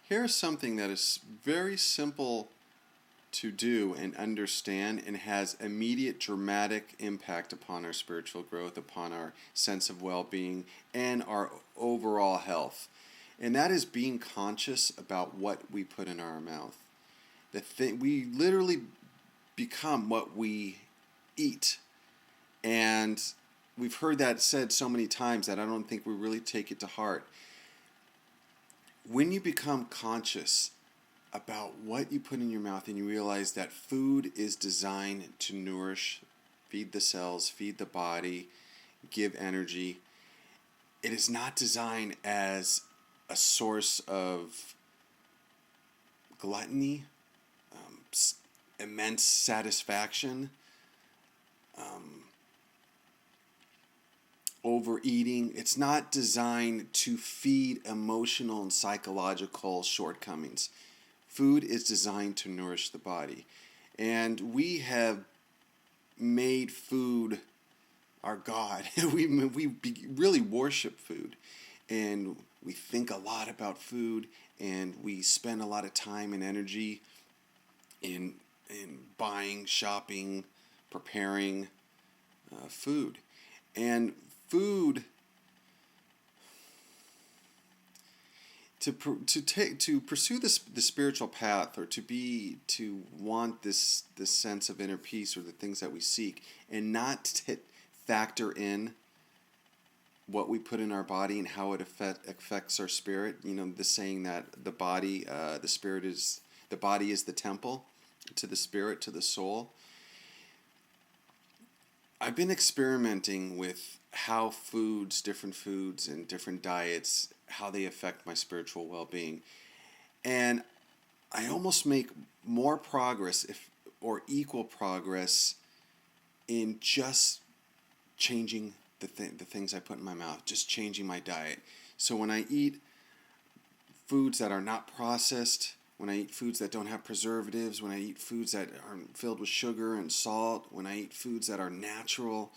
Here's something that is very simple to do and understand and has immediate dramatic impact upon our spiritual growth, upon our sense of well-being, and our overall health. And that is being conscious about what we put in our mouth. We literally become what we eat. And we've heard that said so many times that I don't think we really take it to heart. When you become conscious about what you put in your mouth and you realize that food is designed to nourish, feed the cells, feed the body, give energy, it is not designed as a source of gluttony, immense satisfaction, overeating. It's not designed to feed emotional and psychological shortcomings. Food is designed to nourish the body. And we have made food our God. we really worship food. And we think a lot about food. And we spend a lot of time and energy in buying, shopping, preparing food. And food, to pursue the spiritual path, or to want this sense of inner peace, or the things that we seek, and not to factor in what we put in our body and how it affects our spirit. You know, the saying that the body is the temple to the spirit, to the soul. I've been experimenting with how different foods and different diets, how they affect my spiritual well-being. And I almost make more progress, or equal progress, in just changing the things I put in my mouth, just changing my diet. So when I eat foods that are not processed, when I eat foods that don't have preservatives, when I eat foods that aren't filled with sugar and salt, when I eat foods that are natural,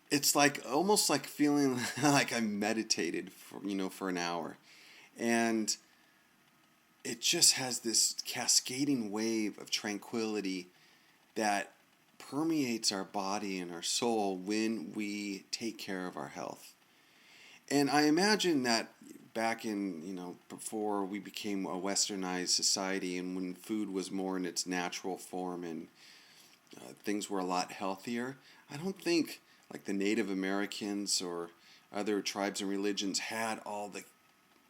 it's almost like feeling like I meditated for an hour. And it just has this cascading wave of tranquility that permeates our body and our soul when we take care of our health. And I imagine that back in, before we became a westernized society, and when food was more in its natural form and things were a lot healthier, I don't think like the Native Americans or other tribes and religions had all the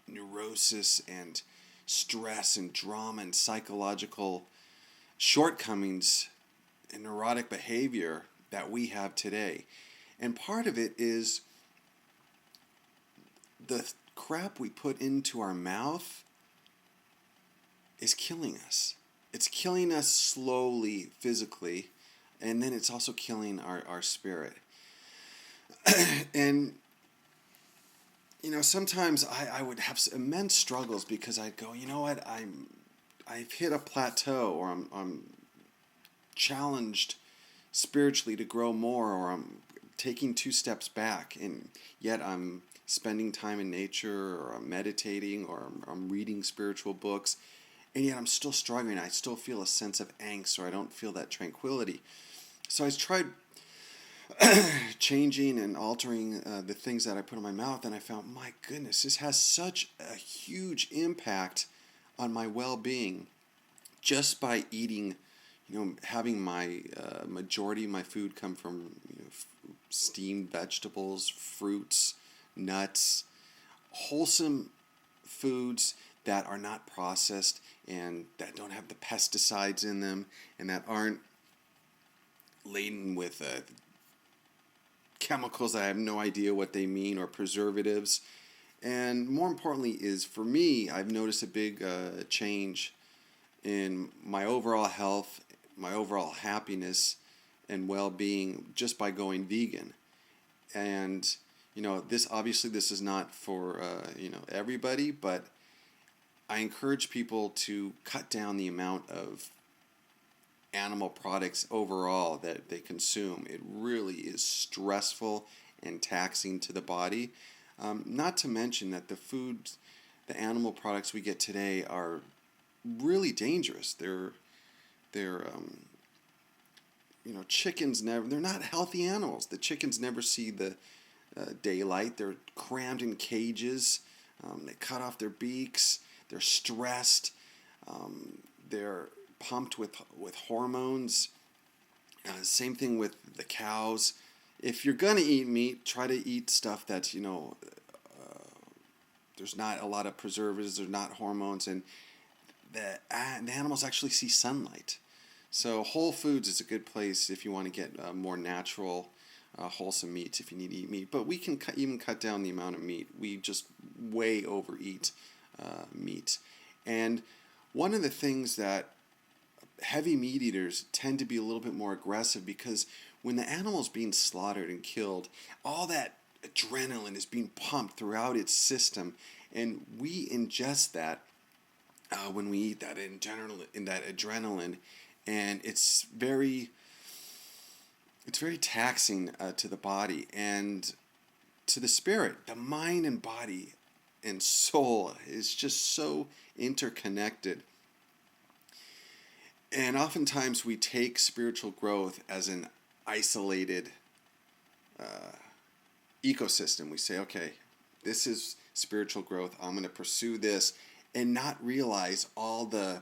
neurosis and stress and drama and psychological shortcomings and neurotic behavior that we have today. And part of it is the crap we put into our mouth is killing us. It's killing us slowly, physically, and then it's also killing our spirit. And, sometimes I would have immense struggles because I'd go, you know what, I've hit a plateau, or I'm challenged spiritually to grow more, or I'm taking 2 steps back, and yet I'm spending time in nature, or I'm meditating, or I'm reading spiritual books, and yet I'm still struggling. I still feel a sense of angst, or I don't feel that tranquility. So I tried changing and altering the things that I put in my mouth, and I found, my goodness, this has such a huge impact on my well-being just by eating, having my majority of my food come from steamed vegetables, fruits, nuts, wholesome foods that are not processed and that don't have the pesticides in them and that aren't laden with chemicals that I have no idea what they mean, or preservatives. And more importantly is, for me, I've noticed a big change in my overall health, my overall happiness and well-being just by going vegan. And this is not for everybody, but I encourage people to cut down the amount of animal products overall that they consume. It really is stressful and taxing to the body. Not to mention that the animal products we get today are really dangerous. They're chickens they're not healthy animals. The chickens never see the daylight. They're crammed in cages. They cut off their beaks. They're stressed. They're pumped with hormones. Same thing with the cows. If you're gonna eat meat, try to eat stuff that's there's not a lot of preservatives. There's not hormones, and the animals actually see sunlight. So Whole Foods is a good place if you want to get more natural, wholesome meats if you need to eat meat. But we can even cut down the amount of meat. We just way overeat meat. And one of the things that heavy meat eaters tend to be a little bit more aggressive, because when the animal's being slaughtered and killed, all that adrenaline is being pumped throughout its system, and we ingest that when we eat that adrenaline, and it's very taxing to the body and to the spirit. The mind and body and soul is just so interconnected. And oftentimes we take spiritual growth as an isolated ecosystem. We say, okay, this is spiritual growth. I'm going to pursue this, and not realize all the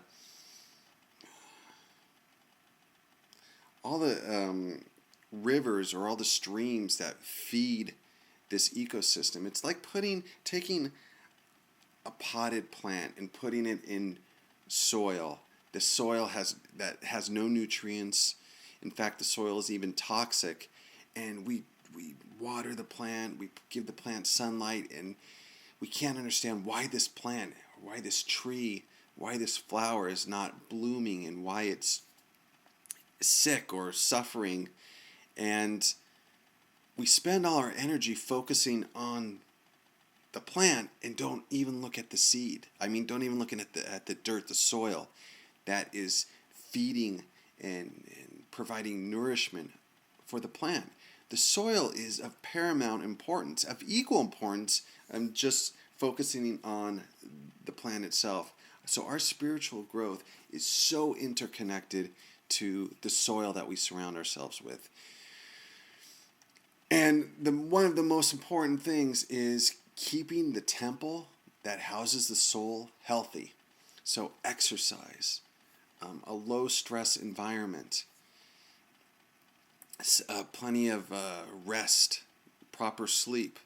rivers or all the streams that feed this ecosystem. It's like taking a potted plant and putting it in soil. The soil has no nutrients. In fact, the soil is even toxic, and we water the plant, we give the plant sunlight, and we can't understand why this plant, why this tree, why this flower is not blooming, and why it's sick or suffering. And we spend all our energy focusing on the plant and don't even look at the seed. Don't even look at the dirt, the soil that is feeding and providing nourishment for the plant. The soil is of paramount importance, of equal importance. I'm just focusing on the plant itself. So our spiritual growth is so interconnected to the soil that we surround ourselves with. And one of the most important things is keeping the temple that houses the soul healthy. So exercise, a low stress environment, plenty of rest, proper sleep,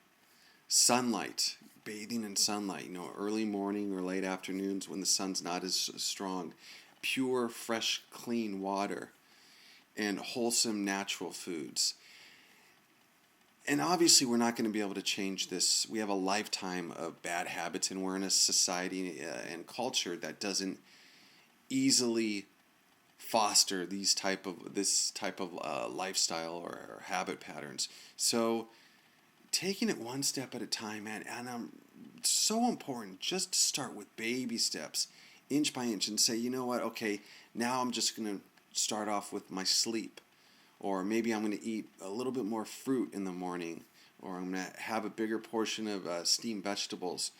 sunlight, bathing in sunlight, early morning or late afternoons when the sun's not as strong, pure, fresh, clean water, and wholesome, natural foods. And obviously we're not going to be able to change this. We have a lifetime of bad habits, and we're in a society and culture that doesn't easily foster this type of lifestyle or habit patterns. So taking it one step at a time, man, and so important just to start with baby steps, inch by inch, and say, you know what, okay, now I'm just going to start off with my sleep, or maybe I'm going to eat a little bit more fruit in the morning, or I'm going to have a bigger portion of steamed vegetables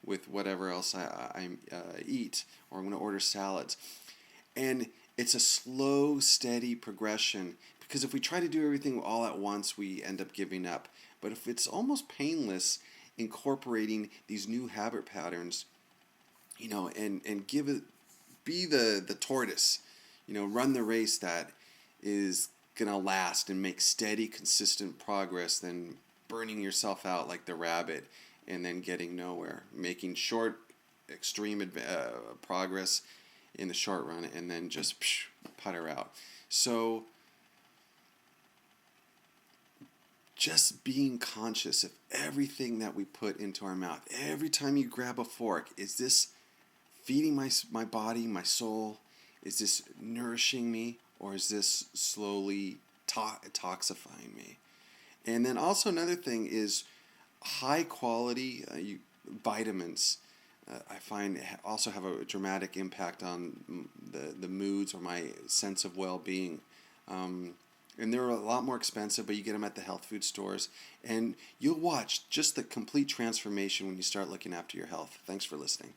with whatever else I eat, or I'm going to order salads. And it's a slow, steady progression, because if we try to do everything all at once, we end up giving up. But if it's almost painless, incorporating these new habit patterns, and be the tortoise, run the race that is going to last and make steady, consistent progress, than burning yourself out like the rabbit and then getting nowhere, making short, extreme progress in the short run, and then just putter out. So just being conscious of everything that we put into our mouth. Every time you grab a fork, is this feeding my body, my soul? Is this nourishing me, or is this slowly toxifying me? And then also another thing is high quality vitamins. I find also have a dramatic impact on the moods or my sense of well-being. And they're a lot more expensive, but you get them at the health food stores. And you'll watch just the complete transformation when you start looking after your health. Thanks for listening.